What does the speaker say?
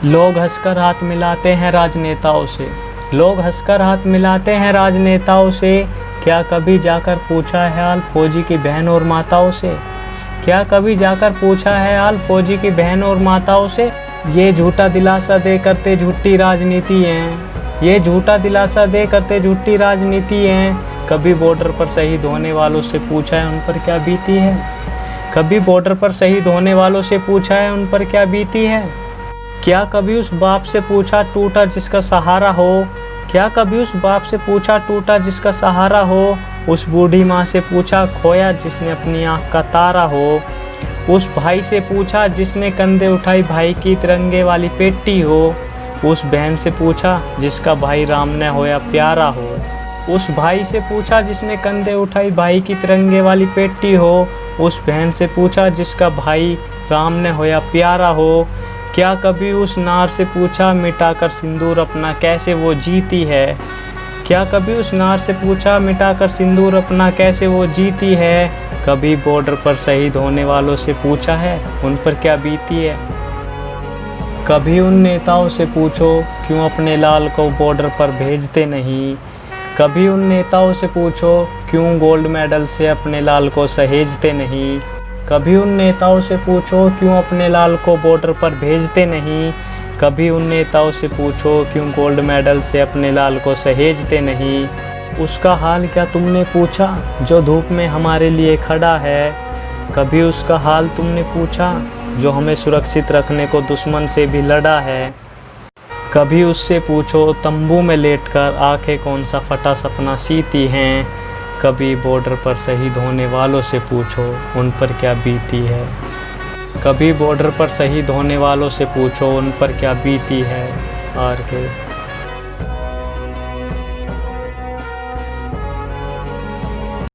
लोग हंसकर हाथ मिलाते हैं राजनेताओं से। लोग हंसकर हाथ मिलाते हैं राजनेताओं से। क्या कभी जाकर पूछा है हाल फौजी की बहन और माताओं से? क्या कभी जाकर पूछा है हाल फौजी की बहन और माताओं से? ये झूठा दिलासा दे करते झूठी राजनीति है। ये झूठा दिलासा दे करते झूठी राजनीति है। कभी बॉर्डर पर शहीद होने वालों से पूछा है उन पर क्या बीती है? कभी बॉर्डर पर शहीद होने वालों से पूछा है उन पर क्या बीती है? क्या कभी उस बाप से पूछा टूटा जिसका सहारा हो? क्या कभी उस बाप से पूछा टूटा जिसका सहारा हो? उस बूढ़ी माँ से पूछा खोया जिसने अपनी आँख का तारा हो? उस भाई से पूछा जिसने कंधे उठाई भाई की तिरंगे वाली पेटी हो? उस बहन से पूछा जिसका भाई राम ने होया प्यारा हो? उस भाई से पूछा जिसने कंधे उठाई भाई की तिरंगे वाली पेटी हो? उस बहन से पूछा जिसका भाई राम ने होया प्यारा हो? क्या कभी उस नार से पूछा मिटाकर सिंदूर अपना कैसे वो जीती है? क्या कभी उस नार से पूछा मिटाकर सिंदूर अपना कैसे वो जीती है? कभी बॉर्डर पर शहीद होने वालों से पूछा है उन पर क्या बीती है? कभी उन नेताओं से पूछो क्यों अपने लाल को बॉर्डर पर भेजते नहीं? कभी उन नेताओं से पूछो क्यों गोल्ड मेडल से अपने लाल को सहेजते नहीं? कभी उन नेताओं से पूछो क्यों अपने लाल को बॉर्डर पर भेजते नहीं? कभी उन नेताओं से पूछो क्यों गोल्ड मेडल से अपने लाल को सहेजते नहीं? उसका हाल क्या तुमने पूछा जो धूप में हमारे लिए खड़ा है? कभी उसका हाल तुमने पूछा जो हमें सुरक्षित रखने को दुश्मन से भी लड़ा है? कभी उससे पूछो तंबू में लेटकर आंखें कौन सा फटा सपना सीती हैं? कभी बॉर्डर पर शहीद होने वालों से पूछो उन पर क्या बीती है? कभी बॉर्डर पर शहीद होने वालों से पूछो उन पर क्या बीती है? आर के